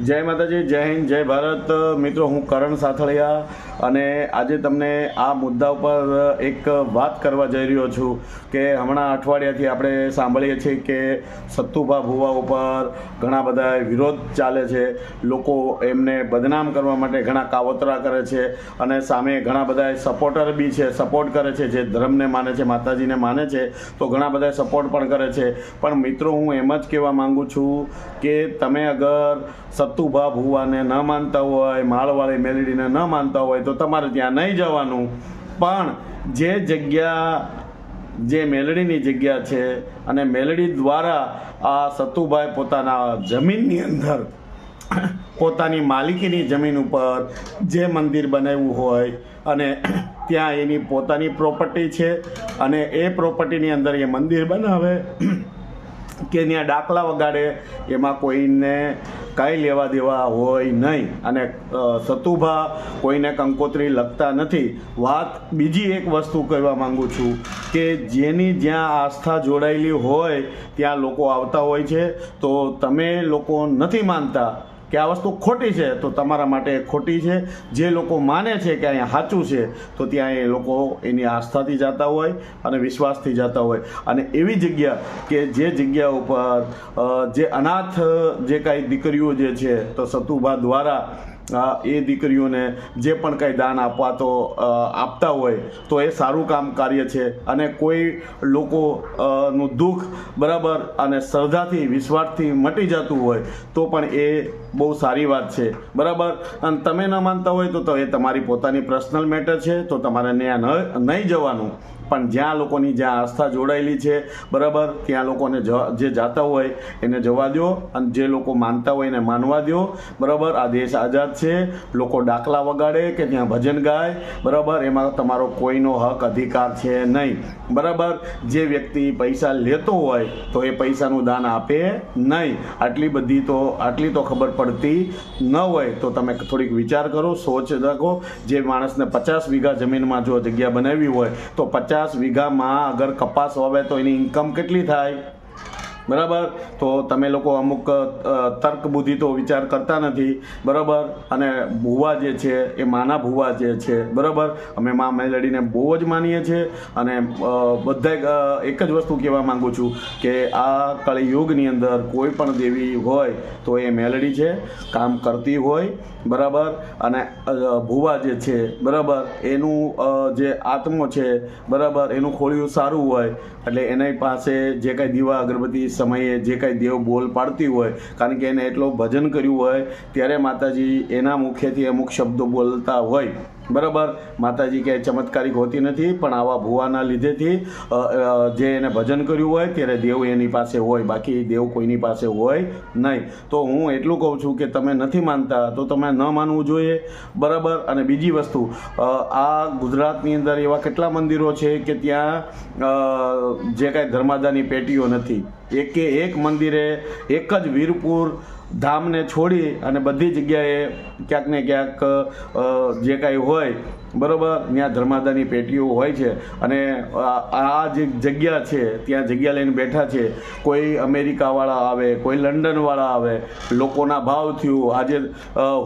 જય માતાજી, જય હિન્દ, જય ભારત। મિત્રો, હું કરણ સાથળિયા અને આજે તમને આ મુદ્દા ઉપર એક વાત કરવા જઈ રહ્યો છું કે હમણાં અઠવાડિયાથી આપણે સાંભળીએ છીએ કે સત્તુભા ભુવા ઉપર ઘણા બધા વિરોધ ચાલે છે। લોકો એમને બદનામ કરવા માટે ઘણા કાવતરા કરે છે અને સામે ઘણા બધા સપોર્ટર બી છે, સપોર્ટ કરે છે। જે ધર્મને માને છે, માતાજીને માને છે, તો ઘણા બધા સપોર્ટ પણ કરે છે। પણ મિત્રો, હું એમ જ કહેવા માગું છું કે તમે અગર સત્તુભા ભુવાને ન માનતા હોય, માળવાળી મેલડીને ન માનતા હોય તો તમારે ત્યાં નહીં જવાનું। પણ જે જગ્યા, જે મેલડીની જગ્યા છે અને મેલડી દ્વારા આ સત્તુભાઈ પોતાના જમીનની અંદર, પોતાની માલિકીની જમીન ઉપર જે મંદિર બનાવ્યું હોય અને ત્યાં એની પોતાની પ્રોપર્ટી છે અને એ પ્રોપર્ટીની અંદર એ મંદિર બનાવે કે ત્યાં ડાકલા વગાડે, એમાં કોઈને કાંઈ લેવા દેવા હોય નહીં અને સત્તુભા કોઈને કંકોત્રી લખતા નથી। વાત બીજી એક વસ્તુ કહેવા માગું છું કે જેની જ્યાં આસ્થા જોડાયેલી હોય ત્યાં લોકો આવતા હોય છે। તો તમે લોકો નથી માનતા કે આ વસ્તુ ખોટી છે તો તમારા માટે ખોટી છે। જે લોકો માને છે કે અહીંયા સાચું છે તો ત્યાં એ લોકો એની આસ્થાથી જતા હોય અને વિશ્વાસથી જતા હોય। અને એવી જગ્યા કે જે જગ્યા ઉપર જે અનાથ જે કાંઈ દીકરીઓ જે છે તો સત્તુભા દ્વારા એ દીકરીઓને જે પણ કંઈ દાન આપતા હોય તો એ સારું કાર્ય છે। અને કોઈ લોકોનું દુઃખ બરાબર અને શ્રદ્ધાથી, વિશ્વાસથી મટી જતું હોય તો પણ એ બહુ સારી વાત છે બરાબર। અને તમે ન માનતા હોય તો એ તમારી પોતાની પર્સનલ મેટર છે, તો તમારે ત્યાં નહીં જવાનું। પણ જ્યાં લોકોની જ્યાં આસ્થા જોડાયેલી છે બરાબર, ત્યાં લોકોને જે જાતા હોય એને જવા દો અને જે લોકો માનતા હોય એને માનવા દો બરાબર। આ દેશ આઝાદ છે, લોકો ડાકલા વગાડે કે ત્યાં ભજન ગાય બરાબર, એમાં તમારો કોઈનો હક અધિકાર છે નહીં બરાબર। જે વ્યક્તિ પૈસા લેતો હોય તો એ પૈસાનું દાન આપે નહીં। આટલી તો ખબર પડતી ન હોય તો તમે થોડીક વિચાર કરો, સોચ રાખો। જે માણસને 50 વીઘા જમીનમાં જો જગ્યા બનાવી હોય તો 50 વીઘામાં અગર કપાસ વાવે તો એની ઇન્કમ કેટલી થાય બરાબર। તો તમે લોકો અમુક તર્ક બુદ્ધિ તો વિચાર કરતા નથી બરાબર। અને ભુવા જે છે એ માના ભુવા જે છે બરાબર, અમે મા મેલડીને બહુ જ માનીએ છીએ અને બધા એક જ વસ્તુ કહેવા માગું છું કે આ કળિયુગની અંદર કોઈ પણ દેવી હોય તો એ મેલડી છે, કામ કરતી હોય બરાબર। અને ભુવા જે છે બરાબર, એનું જે આત્મો છે બરાબર, એનું ખોળિયું સારું હોય એટલે એની પાસે જે કાંઈ દીવા અગરબત્તી સમયે જે કાંઈ દેવ બોલ પાડતી હોય, કારણ કે એને એટલો ભજન કર્યું હોય ત્યારે માતાજી એના મુખેથી અમુક શબ્દો બોલતા હોય બરાબર। માતાજી ક્યાંય ચમત્કારિક હોતી નથી, પણ આવા ભુવાના લીધેથી જે એને ભજન કર્યું હોય ત્યારે દેવ એની પાસે હોય, બાકી દેવ કોઈની પાસે હોય નહીં। તો હું એટલું કહું છું કે તમે નથી માનતા તો તમે ન માનવું જોઈએ બરાબર। અને બીજી વસ્તુ, આ ગુજરાતની અંદર એવા કેટલા મંદિરો છે કે ત્યાં જે કાંઈ ધર્માદાની પેટીઓ નથી। એકે એક મંદિરે એક જ વીરપુર ધામને છોડી અને બધી જગ્યાએ ક્યાંક ને ક્યાંક જે કાંઈ હોય બરાબર, ત્યાં ધર્માદાની પેટીઓ હોય છે। અને આ જે જગ્યા છે ત્યાં જગ્યા લઈને બેઠા છે, કોઈ અમેરિકાવાળા આવે, કોઈ લંડનવાળા આવે, લોકોના ભાવ થયું। આજે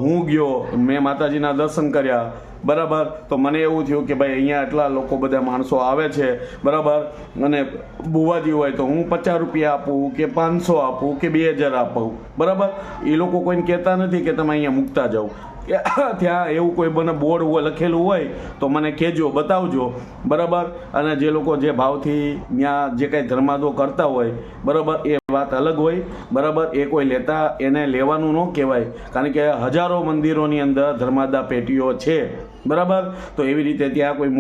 હું ગયો, મેં માતાજીના દર્શન કર્યા બરાબર, તો મને એવું થયું કે ભાઈ અહીંયા આટલા લોકો, બધા માણસો આવે છે બરાબર, અને બુવાજી હોય તો હું 50 રૂપિયા આપું કે 500 આપું કે 2000 આપું બરાબર। એ લોકો કોઈને કહેતા નથી કે તમે અહીંયા મૂકતા જાઓ। ત્યાં એવું કોઈ મને બોર્ડ લખેલું હોય તો મને કહેજો, બતાવજો બરાબર। અને જે લોકો જે ભાવથી ત્યાં જે કાંઈ ધર્માદો કરતા હોય બરાબર, એ વાત અલગ હોય બરાબર। એ કોઈ લેતા, એને લેવાનું ન કહેવાય, કારણ કે હજારો મંદિરોની અંદર ધર્માદા પેટીઓ છે બરાબર। તો એવી રીતે ત્યાં કોઈ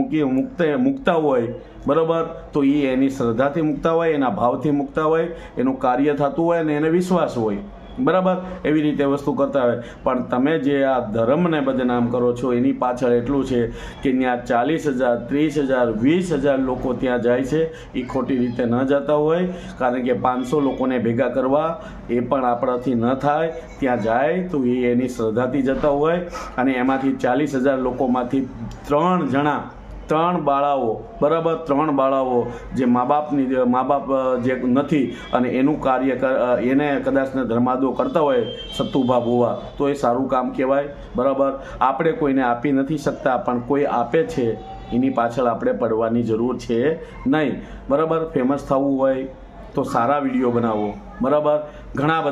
મૂકતા હોય બરાબર, તો એ એની શ્રદ્ધાથી મૂકતા હોય, એના ભાવથી મૂકતા હોય, એનું કાર્ય થતું હોય અને એને વિશ્વાસ હોય બરાબર, એવી રીતે વસ્તુ કરતા હોય। પણ તમે જે આ ધર્મને બદનામ કરો છો એની પાછળ એટલું છે કે ત્યાં 40,000, 30,000, 20,000 લોકો ત્યાં જાય છે, એ ખોટી રીતે ન જતા હોય, કારણ કે 500 લોકોને ભેગા કરવા એ પણ આપણાથી ન થાય। ત્યાં જાય તો એ એની શ્રદ્ધાથી જતા હોય અને એમાંથી 40,000 લોકોમાંથી 3 જણા 3 બાળાઓ, બરાબર, 3 બાળાઓ જે મા બાપ જે નથી અને એનું કાર્ય એને કદાચ ધર્માદો કરતા હોય સતુભા ભુવા, તો એ સારું કામ કહેવાય. બરાબર, આપણે કોઈને આપી નથી શકતા, પણ કોઈ આપે છે એની પાછળ આપણે પડવાની જરૂર છે નહીં. બરાબર, ફેમસ થવું હોય તો સારા વિડીયો બનાવો. બરાબર, ઘણા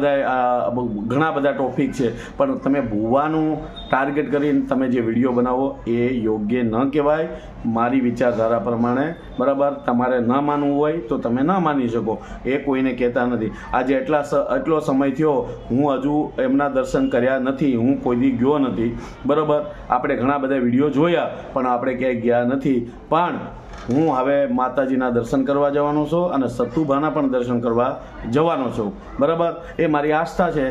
બધા ટોપિક છે, પણ તમે ભૂવાનું ટાર્ગેટ કરીને તમે જે વિડીયો બનાવો એ યોગ્ય ન કહેવાય મારી વિચારધારા પ્રમાણે. બરાબર, તમારે ન માનવું હોય તો તમે ન માની શકો, એ કોઈને કહેતા નથી. આજે એટલો સમય થયો, હું હજુ એમના દર્શન કર્યા નથી, હું કોઈ દી ગયો નથી. બરાબર, આપણે ઘણા બધા વિડીયો જોયા પણ આપણે ક્યાંય ગયા નથી. પણ હું હવે માતાજીના દર્શન કરવા જવાનો છું અને સતુભાના પણ દર્શન કરવા જવાનો છું. બરાબર, એ મારી આસ્થા છે.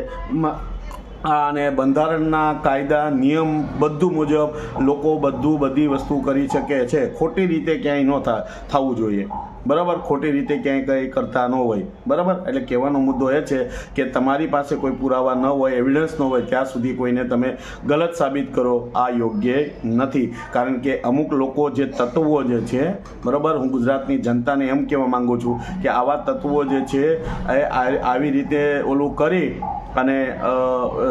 અને બંધારણના કાયદા નિયમ બધું મુજબ લોકો બધી વસ્તુ કરી શકે છે. ખોટી રીતે ક્યાંય ન થવું જોઈએ. બરાબર, ખોટી રીતે ક્યાંય કંઈ કરતા ન હોય. બરાબર, એટલે કહેવાનો મુદ્દો એ છે કે તમારી પાસે કોઈ પુરાવા ન હોય, એવિડન્સ ન હોય, ત્યાં સુધી કોઈને તમે ગલત સાબિત કરો આ યોગ્ય નથી. કારણ કે અમુક લોકો જે તત્વો જે છે, બરાબર, હું ગુજરાતની જનતાને એમ કહેવા માંગુ છું કે આવા તત્વો જે છે એ આવી રીતે ઓલું કરી અને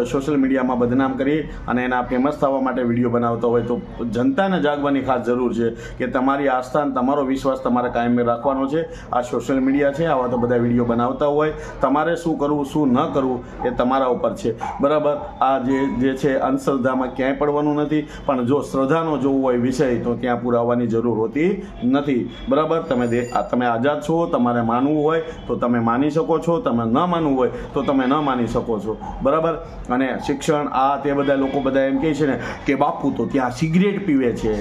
સોશિયલ મીડિયામાં બદનામ કરી અને એના ફેમસ થવા માટે વિડીયો બનાવતા હોય તો જનતાને જાગવાની ખાસ જરૂર છે કે તમારી આસ્થા અને તમારો વિશ્વાસ તમારે કાયમ રાખવાનો છે. આ સોશિયલ મીડિયા છે, આવા તો બધા વિડીયો બનાવતા હોય, તમારે શું કરવું શું ન કરવું એ તમારા ઉપર છે. બરાબર, આ જે છે અંધશ્રદ્ધામાં ક્યાંય પડવાનું નથી, પણ જો શ્રદ્ધાનો જોવું હોય વિષય તો ત્યાં પુરાવાની જરૂર હોતી નથી. બરાબર, તમે આઝાદ છો, તમારે માનવું હોય તો તમે માની શકો છો, તમે ન માનવું હોય તો તમે ન માની શકો છો. બરાબર, અને શિક્ષણ આ તે બધા લોકો બધા એમ કહે છે ને કે બાપુ તો ત્યાં સિગરેટ પીવે છે,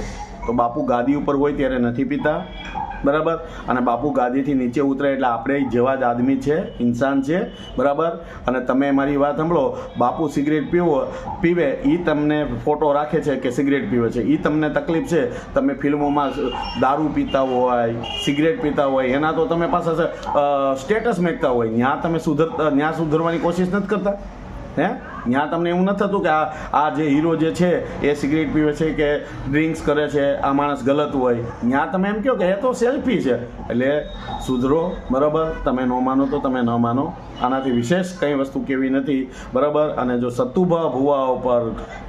તો બાપુ ગાદી ઉપર હોય ત્યારે નથી પીતા. બરાબર, અને બાપુ ગાદીથી નીચે ઉતરે એટલે આપણે જેવા જ આદમી છે, ઇન્સાન છે. બરાબર, અને તમે મારી વાત સાંભળો, બાપુ સિગરેટ પીવે એ તમને ફોટો રાખે છે કે સિગરેટ પીવે છે, એ તમને તકલીફ છે. તમે ફિલ્મોમાં દારૂ પીતા હોય, સિગરેટ પીતા હોય, એના તો તમે પાસે સ્ટેટસ મેકતા હોય, ત્યાં તમે સુધરવાની કોશિશ નથી કરતા. ત્યાં તમને એવું નથી થતું કે આ જે હીરો જે છે એ સિગરેટ પીવે છે કે ડ્રિંક્સ કરે છે, આ માણસ ગલત હોય, ત્યાં તમે એમ કહો કે એ તો સેલ્ફી છે. એટલે સુધરો. બરાબર, તમે ન માનો તો તમે ન માનો, આનાથી વિશેષ કંઈ વસ્તુ કેવી નથી. બરાબર, અને જો સતુભા ભુવા ઉપર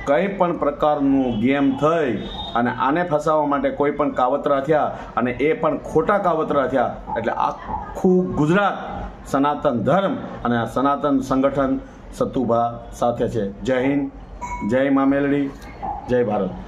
કંઈ પણ પ્રકારનું ગેમ થઈ અને આને ફસાવવા માટે કોઈ પણ કાવતરા થયા અને એ પણ ખોટા કાવતરા થયા, એટલે આખું ગુજરાત સનાતન ધર્મ અને સનાતન સંગઠન સતુભા સાથે છે. જય હિન્દ, જય મા મેલડી, જય ભારત.